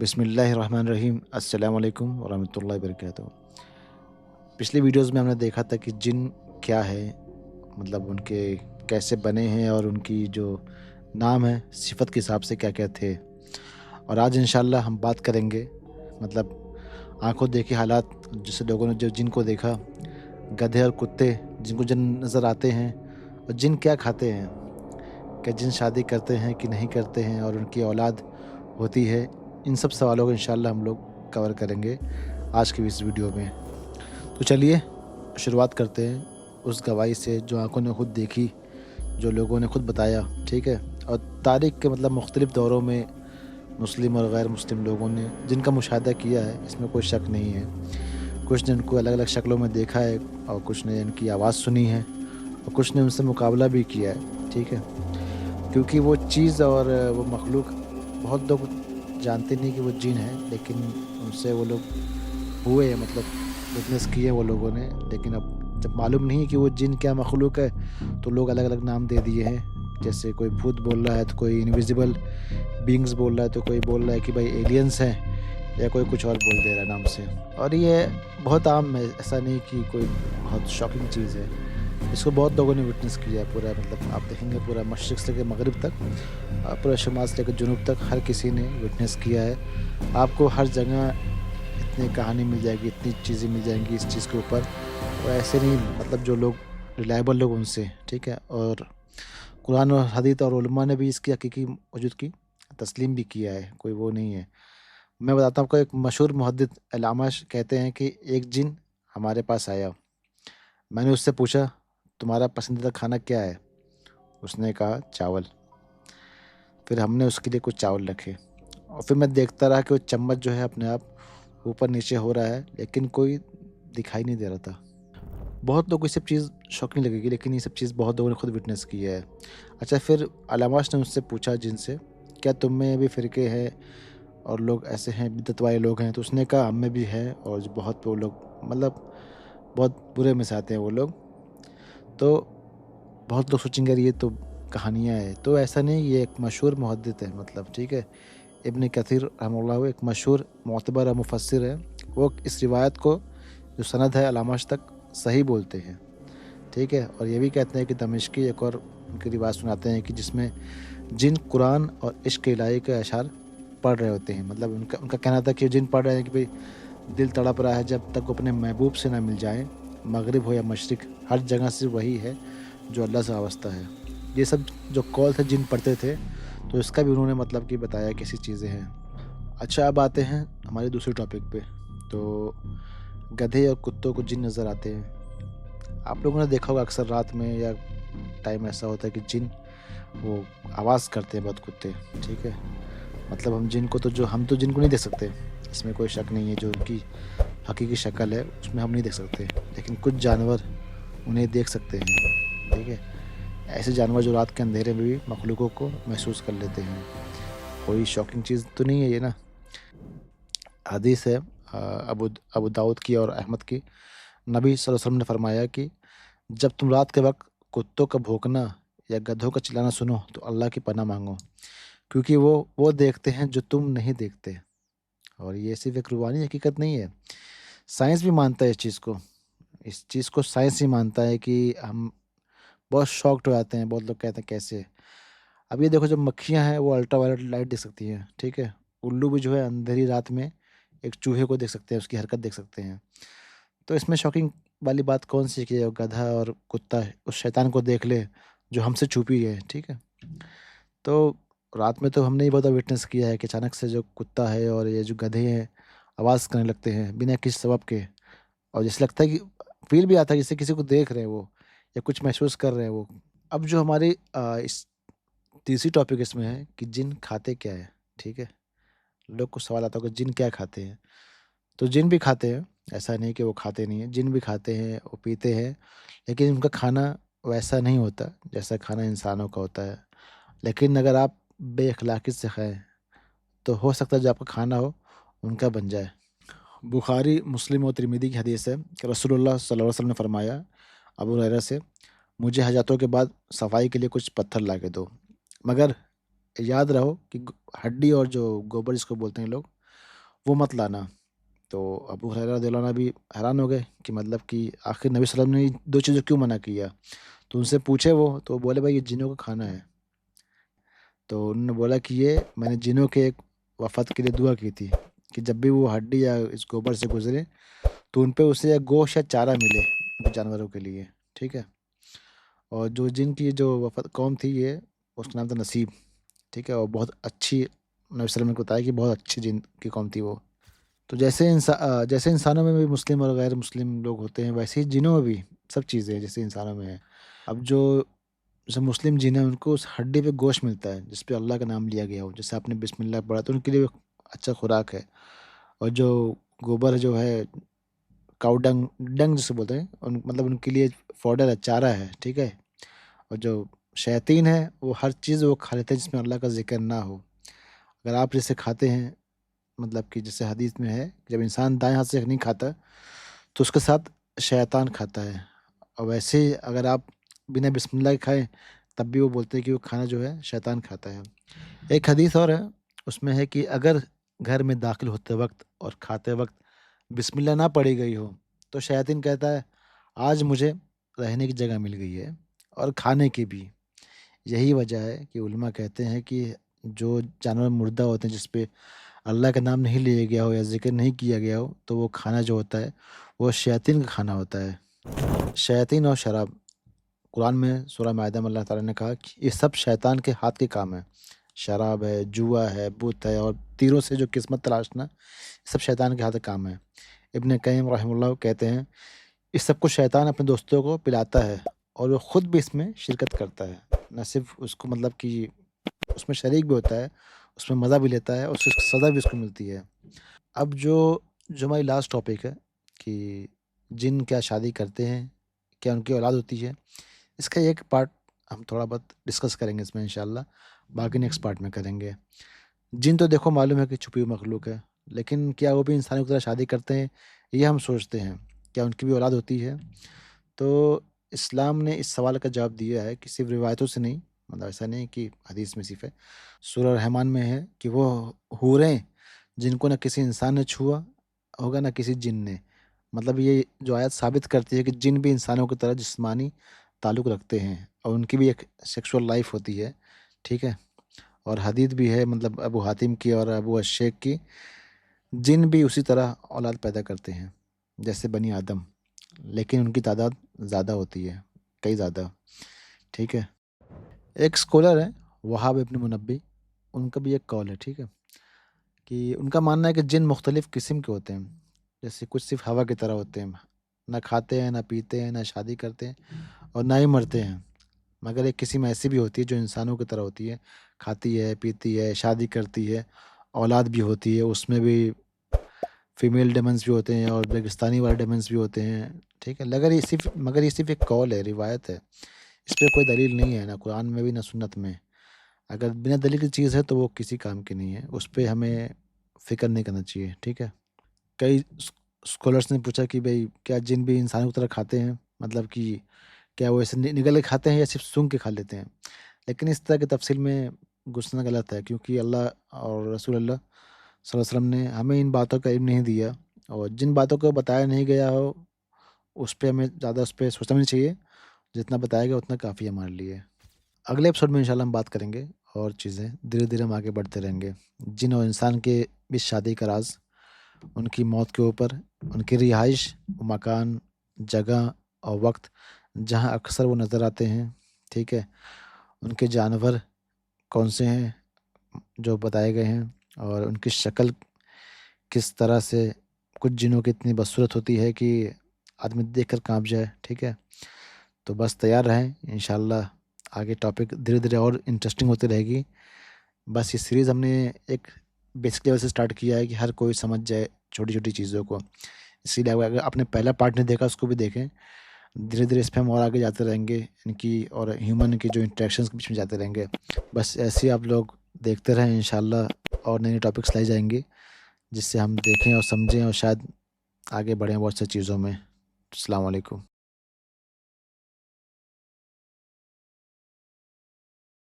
बिस्मिल्लाहिर्रहमानिर्रहीम। अस्सलाम वालेकुम वरहमतुल्लाहि वबरकातुहू। पिछली वीडियोस में हमने देखा था कि जिन क्या है, मतलब उनके कैसे बने हैं और उनकी जो नाम है सिफत के हिसाब से क्या-क्या थे। और आज इंशाअल्लाह हम बात करेंगे, मतलब आँखों देखी हालात, जैसे लोगों ने जो जिन को देखा, गधे और कुत्ते जिनको जिन नज़र आते हैं, और जिन क्या खाते हैं, क्या जिन शादी करते हैं कि नहीं करते हैं और उनकी औलाद होती है। इन सब सवालों को इंशाअल्लाह हम लोग कवर करेंगे आज की इस वीडियो में। तो चलिए शुरुआत करते हैं उस गवाही से जो आँखों ने खुद देखी, जो लोगों ने खुद बताया, ठीक है? और तारीख़ के मतलब मुख्तलिफ़ दौरों में मुस्लिम और गैर मुस्लिम लोगों ने जिनका मुशाहिदा किया है, इसमें कोई शक नहीं है। कुछ ने उनको अलग-अलग शक्लों में देखा है और कुछ ने इनकी आवाज़ सुनी है और कुछ ने उनसे मुकाबला भी किया है, ठीक है? क्योंकि वो चीज़ और वो मखलूक, बहुत लोग जानते नहीं कि वो जिन है, लेकिन उनसे वो लोग हुए हैं, मतलब विटनेस किए वो लोगों ने। लेकिन अब जब मालूम नहीं है कि वो जिन क्या मखलूक है, तो लोग अलग-अलग नाम दे दिए हैं। जैसे कोई भूत बोल रहा है, तो कोई इनविजिबल बीइंग्स बोल रहा है, तो कोई बोल रहा है कि भाई एलियंस हैं, या कोई कुछ और बोल दे रहा है नाम से। और ये बहुत आम है, ऐसा नहीं कि कोई बहुत शॉकिंग चीज़ है। इसको बहुत लोगों ने विटनेस किया है, पूरा मतलब आप देखेंगे पूरा मशरिक़ से लेकर मगरिब तक, पूरा शुमाल से लेकर जुनूब तक हर किसी ने विटनेस किया है। आपको हर जगह इतनी कहानी मिल जाएगी, इतनी चीज़ें मिल जाएँगी इस चीज़ के ऊपर। और ऐसे नहीं, मतलब जो लोग रिलायबल लोग उनसे, ठीक है? और कुरान और हदीस और उलमा ने भी इसकी हकीकी वजूद की तस्लीम भी किया है, कोई वो नहीं है। मैं बताता हूँ आपको, एक मशहूर मुहद्दिस अल-अमाश कहते हैं कि एक जिन हमारे पास आया। मैंने उससे पूछा, तुम्हारा पसंदीदा खाना क्या है? उसने कहा, चावल। फिर हमने उसके लिए कुछ चावल रखे और फिर मैं देखता रहा कि वो चम्मच जो है अपने आप ऊपर नीचे हो रहा है, लेकिन कोई दिखाई नहीं दे रहा था। बहुत लोगों को ये सब चीज़ शॉकिंग लगेगी, लेकिन ये सब चीज़ बहुत लोगों ने खुद विटनेस की है। अच्छा, फिर अलामाश ने उससे पूछा जिनसे, क्या तुम में भी फ़िरके हैं और लोग ऐसे हैं, बिदअत वाले लोग हैं? तो उसने कहा, हम में भी है, और जो बहुत वो लोग, मतलब बहुत बुरे में से आते हैं वो लोग। तो बहुत लोग सोचेंगे यार ये तो कहानियाँ हैं, तो ऐसा नहीं, ये एक मशहूर मुहद्दिस है, मतलब ठीक है? इब्न कसीर रहमहुल्लाह एक मशहूर मुअतबर और मुफस्सिर है। वो इस रिवायत को, जो सनद है अलामाश तक, सही बोलते हैं, ठीक है? और ये भी कहते हैं कि दमिश्की एक और उनकी रिवायत सुनाते हैं कि जिसमें जिन कुरान और इश्क इलाही के अशार पढ़ रहे होते हैं। मतलब उनका उनका कहना था कि जिन पढ़ रहे हैं कि भाई दिल तड़प रहा है जब तक वो अपने महबूब से ना मिल जाएँ, मगरिब हो या मशरिक़, हर जगह से वही है जो अल्लाह से वाबस्ता है। ये सब जो कौल थे जिन पढ़ते थे, तो इसका भी उन्होंने मतलब कि बताया कैसी चीज़ें हैं। अच्छा, अब आते हैं हमारे दूसरे टॉपिक पे। तो गधे और कुत्तों को जिन नज़र आते हैं। आप लोगों ने देखा होगा अक्सर रात में या टाइम ऐसा होता है कि जिन वो आवाज़ करते हैं बहुत, कुत्ते, ठीक है? मतलब हम तो जिन को नहीं देख सकते, इसमें कोई शक नहीं है। जो उनकी हकीकी शक्ल है उसमें हम नहीं देख सकते, लेकिन कुछ जानवर उन्हें देख सकते हैं, ठीक है? ऐसे जानवर जो रात के अंधेरे में भी मखलूकों को महसूस कर लेते हैं। कोई शॉकिंग चीज़ तो नहीं है ये ना? हदीस है अबू अबू दाऊद की और अहमद की। नबी सल्लल्लाहु अलैहि वसल्लम ने फरमाया कि जब तुम रात के वक़्त कुत्तों का भौंकना या गधों का चिल्लाना सुनो, तो अल्लाह की पनाह माँगो, क्योंकि वो देखते हैं जो तुम नहीं देखते। और ये सिर्फ़ एक रूहानी हकीकत नहीं है, साइंस भी मानता है इस चीज़ को। इस चीज़ को साइंस ही मानता है कि हम बहुत शॉक्ड हो जाते हैं, बहुत लोग कहते हैं कैसे? अब ये देखो, जब मक्खियाँ हैं वो अल्ट्रावायलेट लाइट देख सकती हैं, ठीक है? उल्लू भी जो है अंधेरी रात में एक चूहे को देख सकते हैं, उसकी हरकत देख सकते हैं। तो इसमें शॉकिंग वाली बात कौन-सी है कि गधा और कुत्ता उस शैतान को देख ले जो हमसे छुपी है, ठीक है? तो रात में तो हमने ये बहुत विटनेस किया है कि अचानक से जो कुत्ता है और ये जो गधे हैं, आवाज़ करने लगते हैं बिना किसी सबब के। और जैसे लगता है कि फ़ील भी आता है जैसे किसी को देख रहे हैं वो, या कुछ महसूस कर रहे हैं वो। अब जो हमारी इस तीसरी टॉपिक इसमें है कि जिन खाते क्या है, ठीक है? लोग को सवाल आता होगा, जिन क्या खाते हैं? तो जिन भी खाते हैं, ऐसा नहीं कि वो खाते नहीं हैं, जिन भी खाते हैं, वो पीते हैं, लेकिन उनका खाना वैसा नहीं होता जैसा खाना इंसानों का होता है। लेकिन अगर आप बेअखलाकी से खाएँ, तो हो सकता है जो आपका खाना हो, उनका बन जाए। बुखारी, मुस्लिम और तिर्मिज़ी की हदीस है कि रसूलुल्लाह सल्लल्लाहु अलैहि वसल्लम ने फरमाया अबू हुरैरा से, मुझे हजातों के बाद सफाई के लिए कुछ पत्थर ला के दो, मगर याद रहो कि हड्डी और जो गोबर जिसको बोलते हैं लोग, وہ مت لانا۔ تو ابو ہریرہ رضی اللہ عنہ بھی حیران ہو گئے کہ مطلب کہ آخر نبی صلی اللہ علیہ وسلم نے دو چیزوں کیوں منع کیا؟ تو ان سے پوچھے وہ، تو بولے بھائی یہ جنوں کا کھانا ہے۔ تو انہوں نے بولا کہ یہ میں نے جنوں کے ایک وفد کے لیے دعا کی تھی کہ جب بھی وہ ہڈی یا اس گوبر سے گزرے تو ان پہ اسے گوشت یا چارہ ملے ان کے جانوروں کے لیے، ٹھیک ہے۔ اور جو جن کی جو وفد قوم تھی یہ، اس کا نام تھا نصیب، ٹھیک ہے، اور بہت اچھی، نبی صلی اللہ علیہ وسلم نے بتایا کہ بہت اچھی جن کی قوم تھی وہ۔ تو جیسے انسانوں میں بھی مسلم اور غیر مسلم لوگ ہوتے ہیں، ویسے ہی جنوں میں بھی سب چیزیں جیسے انسانوں میں ہیں۔ اب جیسے مسلم جن ہیں ان کو اس ہڈی پہ گوشت ملتا ہے جس پہ اللہ کا نام لیا گیا ہو، جیسے آپ نے بسم اللہ پڑھا تو ان کے لیے اچھا خوراک ہے۔ اور جو گوبر جو ہے، کاؤ ڈنگ، ڈنگ جسے بولتے ہیں، مطلب ان کے لیے فوڈر ہے، چارہ ہے، ٹھیک ہے۔ اور جو شیاطین ہے وہ ہر چیز وہ کھا لیتے ہیں جس میں اللہ کا ذکر نہ ہو۔ اگر آپ جیسے کھاتے ہیں، مطلب کہ جیسے حدیث میں ہے جب انسان دائیں ہاتھ سے نہیں کھاتا تو اس کے ساتھ شیطان کھاتا ہے، اور ویسے ہی اگر آپ بنا بسم اللہ کے کھائیں تب بھی وہ بولتے ہیں کہ وہ کھانا جو ہے شیطان کھاتا ہے۔ ایک حدیث اور ہے، اس میں ہے کہ اگر گھر میں داخل ہوتے وقت اور کھاتے وقت بسم اللہ نہ پڑھی گئی ہو تو شیاطین کہتا ہے آج مجھے رہنے کی جگہ مل گئی ہے اور کھانے کی بھی۔ یہی وجہ ہے کہ علماء کہتے ہیں کہ جو جانور مردہ ہوتے ہیں جس پہ اللہ کا نام نہیں لیا گیا ہو یا ذکر نہیں کیا گیا ہو تو وہ کھانا جو ہوتا ہے وہ شیاطین کا کھانا ہوتا ہے۔ شیاطین اور شراب، قرآن میں سورہ مائدہ میں اللہ تعالیٰ نے کہا کہ یہ سب شیطان کے ہاتھ کے کام ہے۔ شراب ہے، جوا ہے، بت ہے، اور تیروں سے جو قسمت تلاشنا، یہ سب شیطان کے ہاتھ کا کام ہے۔ ابن قیم رحمہ اللہ کہتے ہیں اس سب کو شیطان اپنے دوستوں کو پلاتا ہے اور وہ خود بھی اس میں شرکت کرتا ہے، نہ صرف اس کو مطلب کہ اس میں شریک بھی ہوتا ہے، اس میں مزہ بھی لیتا ہے اور اس کی سزا بھی اس کو ملتی ہے۔ اب جو ہماری لاسٹ ٹاپک ہے کہ جن کیا شادی کرتے ہیں، کیا ان کی اولاد ہوتی ہے، اس کا ایک پارٹ ہم تھوڑا بہت ڈسکس کریں گے اس میں انشاءاللہ، باقی نیکسٹ پارٹ میں کریں گے۔ جن تو دیکھو معلوم ہے کہ چھپی ہوئی مخلوق ہے، لیکن کیا وہ بھی انسانوں کی طرح شادی کرتے ہیں، یہ ہم سوچتے ہیں کیا ان کی بھی اولاد ہوتی ہے؟ تو اسلام نے اس سوال کا جواب دیا ہے کہ صرف روایتوں سے نہیں، مطلب ایسا نہیں کہ حدیث میں صرف ہے، سورہ رحمان میں ہے کہ وہ حوریں جن کو نہ کسی انسان نے چھوا ہوگا نہ کسی جن نے، مطلب یہ جو آیت ثابت کرتی ہے کہ جن بھی انسانوں کی طرح جسمانی تعلق رکھتے ہیں اور ان کی بھی ایک سیکشول لائف ہوتی ہے، ٹھیک ہے۔ اور حدیث بھی ہے مطلب ابو حاتم کی اور ابو الشیخ کی، جن بھی اسی طرح اولاد پیدا کرتے ہیں جیسے بنی آدم، لیکن ان کی تعداد زیادہ ہوتی ہے، کئی زیادہ، ٹھیک ہے۔ ایک اسکالر ہے وہاب ابن منبی، ان کا بھی ایک قول ہے، ٹھیک ہے، کہ ان کا ماننا ہے کہ جن مختلف قسم کے ہوتے ہیں، جیسے کچھ صرف ہوا کی طرح ہوتے ہیں، نہ کھاتے ہیں، نہ پیتے ہیں، نہ شادی کرتے ہیں اور نہ ہی مرتے ہیں، مگر ایک قسم ایسی بھی ہوتی ہے جو انسانوں کی طرح ہوتی ہے، کھاتی ہے، پیتی ہے، شادی کرتی ہے، اولاد بھی ہوتی ہے، اس میں بھی فیمیل ڈیمنس بھی ہوتے ہیں اور ریگستانی والے ڈیمنس بھی ہوتے ہیں، ٹھیک ہے۔ مگر یہ صرف ایک قول ہے، روایت ہے، اس پہ کوئی دلیل نہیں ہے، نہ قرآن میں بھی نہ سنت میں۔ اگر بنا دلیل کی چیز ہے تو وہ کسی کام کی نہیں ہے، اس پہ ہمیں فکر نہیں کرنا چاہیے، ٹھیک ہے۔ کئی اسکالرس نے پوچھا کہ بھئی کیا جن بھی انسانوں کی طرح کھاتے ہیں، مطلب کہ کیا وہ ایسے نگل کے کھاتے ہیں یا صرف سونگھ کے کھا لیتے ہیں؟ لیکن اس طرح کی تفصیل میں گھسنا غلط ہے، کیونکہ اللہ اور رسول اللہ صلی اللہ علیہ وسلم نے ہمیں ان باتوں کا علم نہیں دیا، اور جن باتوں کو بتایا نہیں گیا ہو اس پہ ہمیں زیادہ اس پہ سوچنا نہیں چاہیے، جتنا بتایا گیا اتنا کافی ہے ہمارے لیے۔ اگلے ایپیسوڈ میں انشاءاللہ ہم بات کریں گے اور چیزیں دھیرے دھیرے ہم آگے بڑھتے رہیں گے، جن اور انسان کے بیچ شادی کا راز، ان کی موت کے اوپر، ان کی رہائش، مکان، جگہ اور وقت جہاں اکثر وہ نظر آتے ہیں، ٹھیک ہے، ان کے جانور کون سے ہیں جو بتائے گئے ہیں، اور ان کی شکل کس طرح سے، کچھ جنوں کی اتنی بدصورت ہوتی ہے کہ آدمی دیکھ کر کانپ جائے، ٹھیک ہے۔ تو بس تیار رہیں، انشاءاللہ آگے ٹاپک دھیرے دھیرے اور انٹرسٹنگ ہوتی رہے گی۔ بس یہ سیریز ہم نے ایک بیسک لیول سے سٹارٹ کیا ہے کہ ہر کوئی سمجھ جائے چھوٹی چھوٹی چیزوں کو، اسی لیے اگر آپ نے پہلا پارٹ نہیں دیکھا اس کو بھی دیکھیں، دھیرے دھیرے اس پہ ہم اور آگے جاتے رہیں گے، ان کی اور ہیومن کی جو انٹریکشنس کے بیچ میں جاتے رہیں گے۔ بس ایسے ہی آپ لوگ دیکھتے رہیں انشاءاللہ، اور نئی نئی ٹاپکس لائی جائیں گی جس سے ہم دیکھیں اور سمجھیں اور شاید آگے بڑھیں بہت سی چیزوں میں۔ السلام علیکم۔